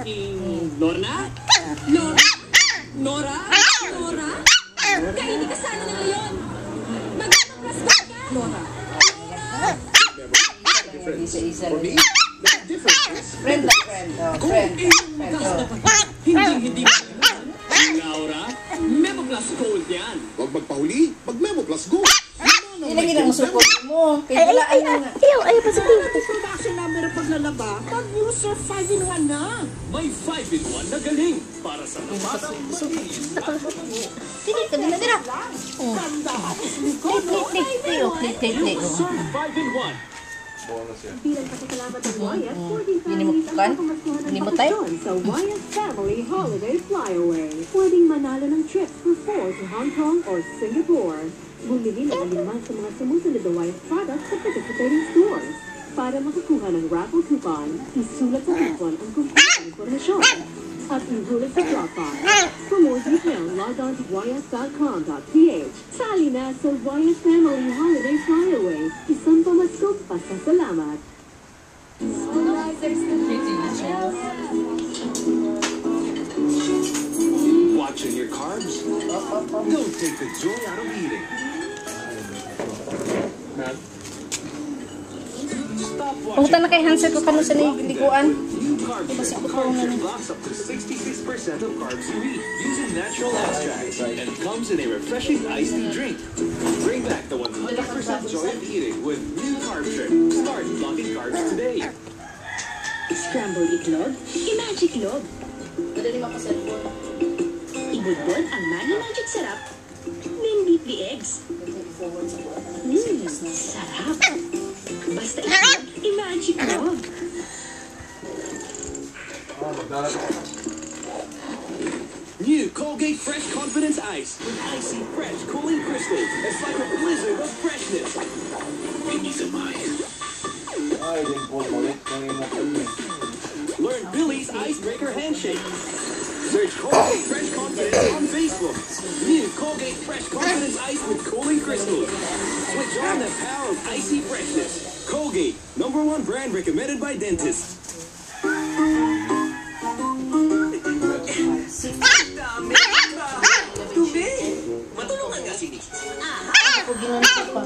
Lorna? Lora? Nora? Nora? Kainin ka sana na ngayon. Magpapasko ka. Nora? For me, the difference is friend. Hindi Laura, Memo Plus Gold yan. Huwag magpahuli, mag-Memo Plus Gold. Ilagin ang musukod mo. Kaya wala ay na. Ayaw pa sa tingin. Production number ang paglalaba, mag-user 5-in-1 na. May 5-in-1 na galing para sa nabatang Sige, sabi na dira. Klik. 5-in-1. Bilang pasasalamat ng Wyatt, 14 Hindi mo families bukan? ang pumaskuhan Hindi ng mo tayo? bakasyon sa Wyatt Family Holiday Flyaway. Pwedeng manalo ng trips for 4 to Hong Kong or Singapore. Bumili ng aliman sa mga sumusunod na Wyatt products sa participating stores. Para makakuha ng raffle coupon, isulat sa coupon ang kumpletong informasyon at ihulog sa Dropbox. For more details, log on to wyatt.com.ph. Sali na sa Wyatt Family Holiday Flyaway. Isang pamaskong pasasalamat. Watching your carbs? Don't take the joy out of eating. Punta na kay Hansel ko kanu sa liguan. New Carb Trip. Carb Trip blocks up to 66% of carbs you eat using natural extracts and comes in a refreshing iced tea drink. Bring back the 100% joy of eating with New Carb Trip. Start blocking carbs today. Scrambled itlog, i-magic log. Madali makaselfon. Ibudbod ang Maggi Magic Sarap. Then beat the eggs. Sarap. Basta itlog, i-magic log. New Colgate Fresh Confidence Ice with icy fresh cooling crystals. It's like a blizzard of freshness. Learn Billy's Icebreaker Handshake. Search Colgate Fresh Confidence on Facebook. New Colgate Fresh Confidence Ice with cooling crystals. Switch on the power of icy freshness. Colgate, #1 brand recommended by dentists. Matulungan nga si Nick. Ako ginanap pa.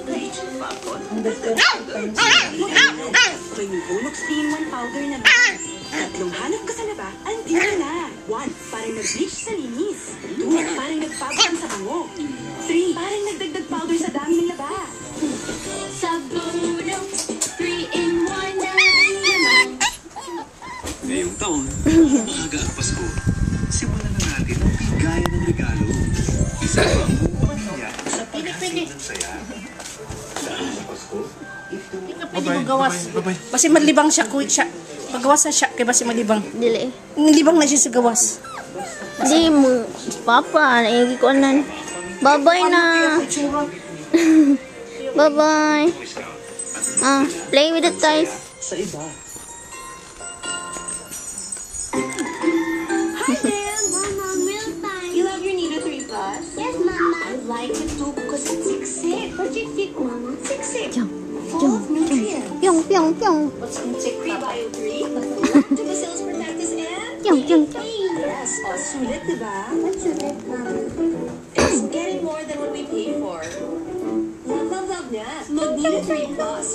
May Unox 3-in-1 powder na ba? Tatlong hanap ka sa laba, andito na. 1, parang nag-bleach sa linis. 2, parang nagpapang sa bango. 3, parang nagdagdag powder sa dami ng laba. Sa Unox 3-in-1 na naman. Ngayong taon, maaga ang Pasko. Simulan na natin ang bigayan ng regalo. Isa ang buong niya sa paghasin ng saya. Dahil sa Pasko, Hindi ka pwede magawas. Basi malibang siya. Pagawas na siya. Kaya basi malibang. Dili. Nilibang na siya sa gawas. Di mo, Papa, naigi ko nan. Bye-bye na. Bye-bye. Play with the toys. Sa iba. Hi there, Mama. Milk time. You love your Nido 3 Plus? Yes, Mama. I like it too because it's siksik. What's siksik, Mama? Siksik. Full of nutrients. Pyong, pyong, pyong. What's insect na ba? Prebio 3, lactobacillus protectus, and Pyong, pyong, pyong. yes, sulit, diba? What's sulit, Mama? It's getting more than what we pay for. Love niya. Mag-Nido 3 Plus.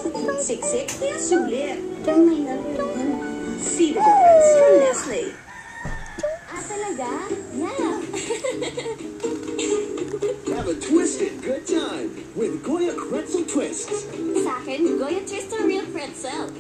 Siksik, kaya sulit. Pyong, I love you. See the difference from Nestle. Talaga? Yeah. Have a twisted good time with Goya Pretzel Twists. Sa akin, Goya Twist or Real Pretzel.